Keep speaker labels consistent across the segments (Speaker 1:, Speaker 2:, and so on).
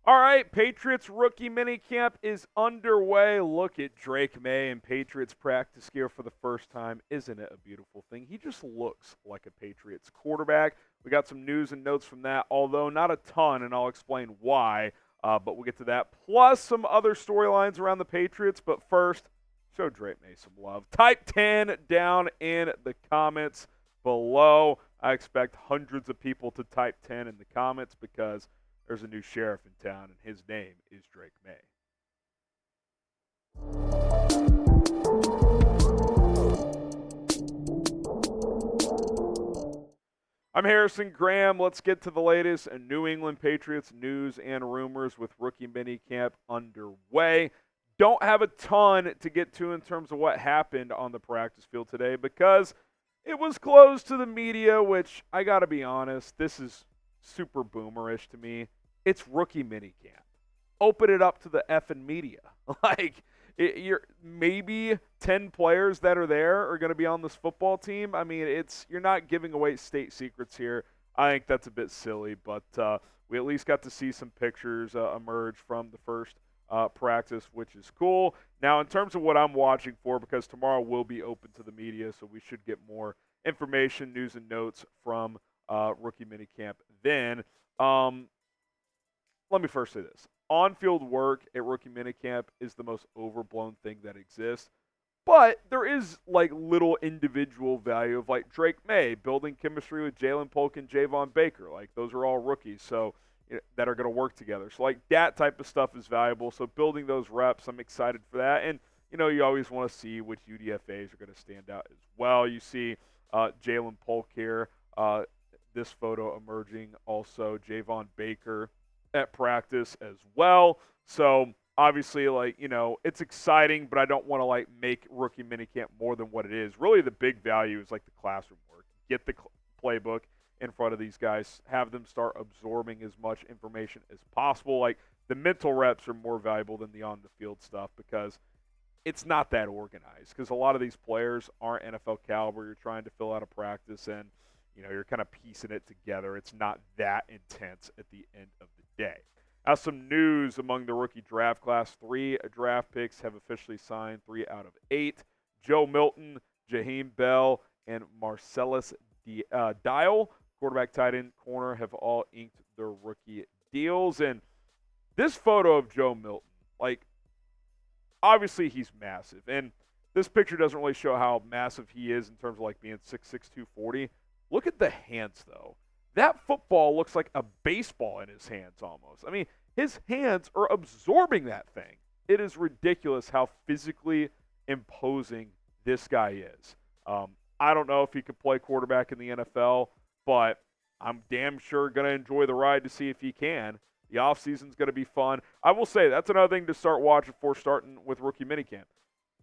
Speaker 1: All right, Patriots Rookie Minicamp is underway. Look at Drake Maye in Patriots practice gear for the first time. Isn't it a beautiful thing? He just looks like a Patriots quarterback. We got some news and notes from that, although not a ton, and I'll explain why, but we'll get to that. Plus some other storylines around the Patriots, but first, show Drake Maye some love. Type 10 down in the comments below. I expect hundreds of people to type 10 in the comments because there's a new sheriff in town, and his name is Drake Maye. I'm Harrison Graham. Let's get to the latest in New England Patriots news and rumors with rookie minicamp underway. Don't have a ton to get to in terms of what happened on the practice field today because it was closed to the media, which I got to be honest, this is super boomerish to me. It's rookie minicamp. Open it up to the effing media. You're maybe 10 players that are there are going to be on this football team. I mean, you're not giving away state secrets here. I think that's a bit silly, but we at least got to see some pictures emerge from the first practice, which is cool. Now, in terms of what I'm watching for, because tomorrow will be open to the media, so we should get more information, news, and notes from rookie minicamp then. Let me first say this. On-field work at rookie minicamp is the most overblown thing that exists. But there is little individual value of Drake Maye building chemistry with Jalen Polk and Javon Baker. Those are all rookies that are going to work together. So that type of stuff is valuable. So building those reps, I'm excited for that. And you always want to see which UDFAs are going to stand out as well. You see Jalen Polk here. This photo emerging. Also Javon Baker at practice as well. So obviously, it's exciting, but I don't want to make rookie minicamp more than what it is. Really, the big value is the classroom work. Get the playbook in front of these guys, have them start absorbing as much information as possible. The mental reps are more valuable than the on the field stuff because it's not that organized. Because a lot of these players aren't NFL caliber. You're trying to fill out a practice and you're kind of piecing it together. It's not that intense at the end of the day. Now, some news among the rookie draft class. 3 draft picks have officially signed, 3 out of 8. Joe Milton, Jaheim Bell, and Marcellas Dial, quarterback, tight end, corner, have all inked their rookie deals. And this photo of Joe Milton, obviously he's massive. And this picture doesn't really show how massive he is in terms of being 6'6", 240. Look at the hands, though. That football looks like a baseball in his hands almost. I mean, his hands are absorbing that thing. It is ridiculous how physically imposing this guy is. I don't know if he could play quarterback in the NFL, but I'm damn sure going to enjoy the ride to see if he can. The offseason's going to be fun. I will say that's another thing to start watching for starting with rookie minicamp.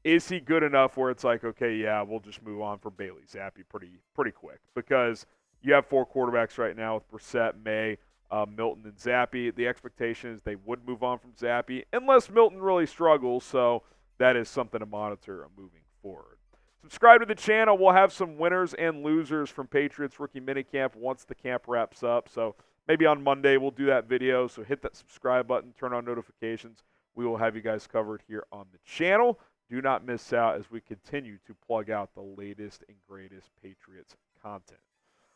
Speaker 1: Is he good enough where it's okay, yeah, we'll just move on for Bailey Zappi pretty quick? Because you have 4 quarterbacks right now with Brissett, May, Milton, and Zappi. The expectation is they would move on from Zappi unless Milton really struggles, so that is something to monitor moving forward. Subscribe to the channel. We'll have some winners and losers from Patriots Rookie Minicamp once the camp wraps up. So maybe on Monday we'll do that video, so hit that subscribe button, turn on notifications. We will have you guys covered here on the channel. Do not miss out as we continue to plug out the latest and greatest Patriots content.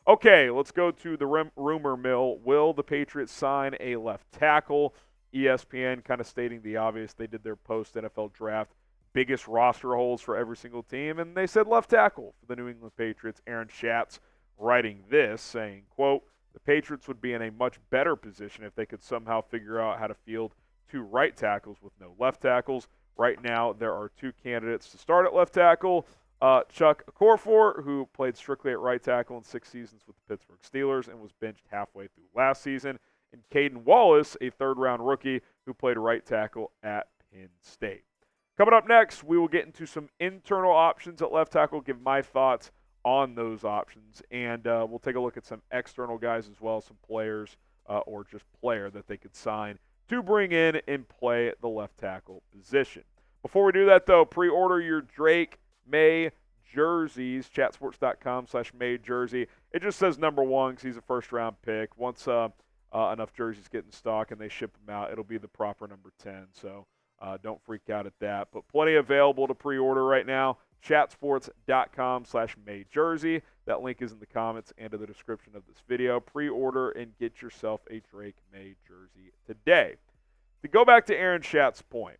Speaker 1: Okay, let's go to the rumor mill. Will the Patriots sign a left tackle? ESPN kind of stating the obvious. They did their post-NFL draft biggest roster holes for every single team, and they said left tackle for the New England Patriots. Aaron Schatz writing this, saying, quote, the Patriots would be in a much better position if they could somehow figure out how to field 2 right tackles with no left tackles. Right now, there are 2 candidates to start at left tackle. Chuck Okorafor, who played strictly at right tackle in 6 seasons with the Pittsburgh Steelers and was benched halfway through last season. And Caden Wallace, a third-round rookie who played right tackle at Penn State. Coming up next, we will get into some internal options at left tackle, give my thoughts on those options, and we'll take a look at some external guys as well, some players or just player that they could sign to bring in and play the left tackle position. Before we do that, though, pre-order your Drake Maye jerseys, chatsports.com/Maye jersey. It just says number 1 because he's a first-round pick. Once enough jerseys get in stock and they ship them out, it'll be the proper number 10. So don't freak out at that. But plenty available to pre-order right now. Chatsports.com/MayeJersey. That link is in the comments and in the description of this video. Pre-order and get yourself a Drake Maye jersey today. To go back to Aaron Schatz's point,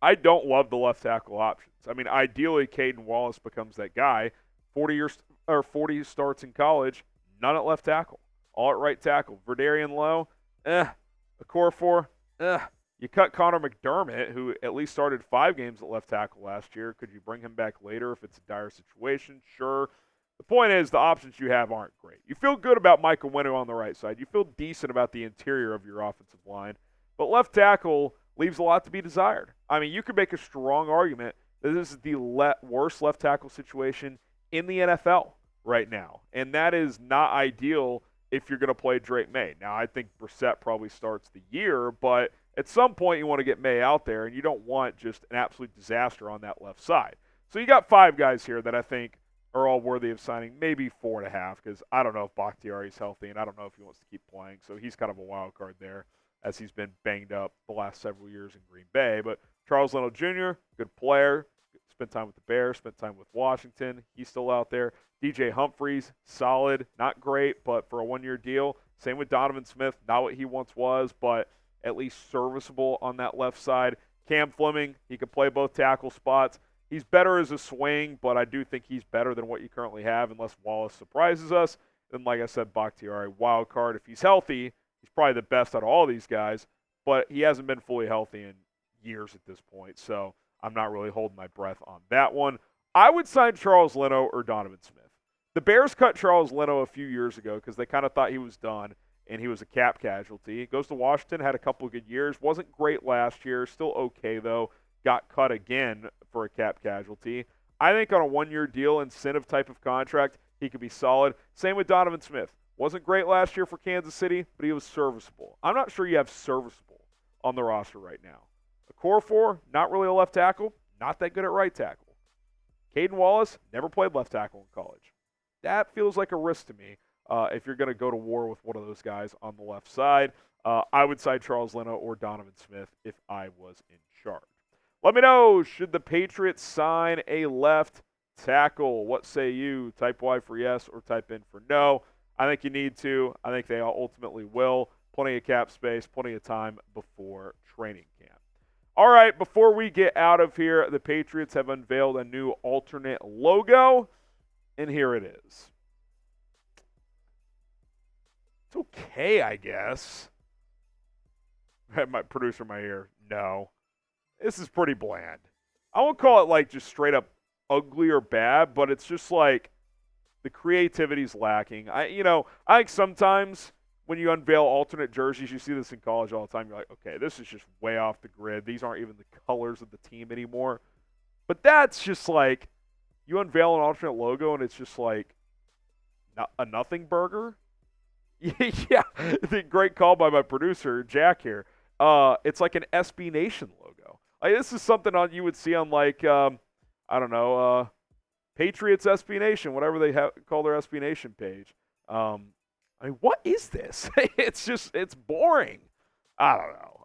Speaker 1: I don't love the left tackle options. I mean, ideally, Caden Wallace becomes that guy. 40 starts in college, none at left tackle, all at right tackle. Verdarian Lowe, Okorafor, You cut Connor McDermott, who at least started 5 games at left tackle last year. Could you bring him back later if it's a dire situation? Sure. The point is the options you have aren't great. You feel good about Michael Winnow on the right side. You feel decent about the interior of your offensive line. But left tackle leaves a lot to be desired. I mean, you could make a strong argument that this is the worst left tackle situation in the NFL right now. And that is not ideal if you're going to play Drake Maye. Now, I think Brissett probably starts the year, but at some point you want to get Maye out there, and you don't want just an absolute disaster on that left side. So you got 5 guys here that I think are all worthy of signing, maybe 4.5, because I don't know if Bakhtiari's healthy, and I don't know if he wants to keep playing. So he's kind of a wild card there, as he's been banged up the last several years in Green Bay. But Charles Leno Jr., good player, spent time with the Bears, spent time with Washington. He's still out there. DJ Humphries, solid, not great, but for a 1-year deal. Same with Donovan Smith, not what he once was, but at least serviceable on that left side. Cam Fleming, he can play both tackle spots. He's better as a swing, but I do think he's better than what you currently have unless Wallace surprises us. And like I said, Bakhtiari, wild card. If he's healthy, he's probably the best out of all these guys, but he hasn't been fully healthy in years at this point, so I'm not really holding my breath on that one. I would sign Charles Leno or Donovan Smith. The Bears cut Charles Leno a few years ago because they kind of thought he was done, and he was a cap casualty. He goes to Washington, had a couple of good years, wasn't great last year, still okay though, got cut again for a cap casualty. I think on a 1-year deal, incentive type of contract, he could be solid. Same with Donovan Smith. Wasn't great last year for Kansas City, but he was serviceable. I'm not sure you have serviceable on the roster right now. Okorafor, not really a left tackle, not that good at right tackle. Caden Wallace, never played left tackle in college. That feels like a risk to me if you're going to go to war with one of those guys on the left side. I would side Charles Leno or Donovan Smith if I was in charge. Let me know, should the Patriots sign a left tackle? What say you? Type Y for yes or type in for no. I think you need to. I think they ultimately will. Plenty of cap space, plenty of time before training camp. All right, before we get out of here, the Patriots have unveiled a new alternate logo, and here it is. It's okay, I guess. My producer in my ear, no. This is pretty bland. I won't call it like just straight up ugly or bad, but it's just like the creativity's lacking. I think sometimes when you unveil alternate jerseys, you see this in college all the time. You're like, okay, this is just way off the grid. These aren't even the colors of the team anymore. But that's just like you unveil an alternate logo and it's just like a nothing burger. Yeah, the great call by my producer, Jack here. It's like an SB Nation logo. Like, this is something you would see on like, Patriots SB Nation, whatever they call their SB Nation page. I mean, what is this? It's boring. I don't know.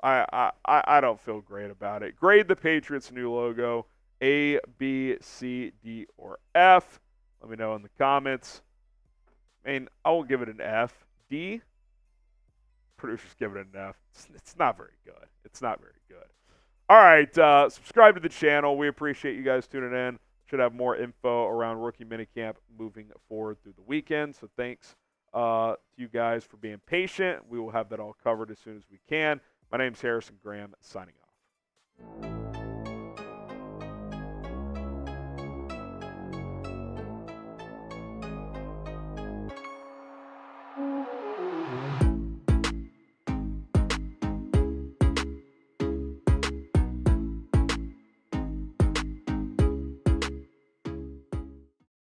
Speaker 1: I don't feel great about it. Grade the Patriots' new logo, A, B, C, D, or F. Let me know in the comments. I mean, I will give it an F. D, producers give it an F. It's not very good. It's not very good. All right, subscribe to the channel. We appreciate you guys tuning in. Should have more info around Rookie Minicamp moving forward through the weekend. So thanks to you guys for being patient. We will have that all covered as soon as we can. My name's Harrison Graham, signing off.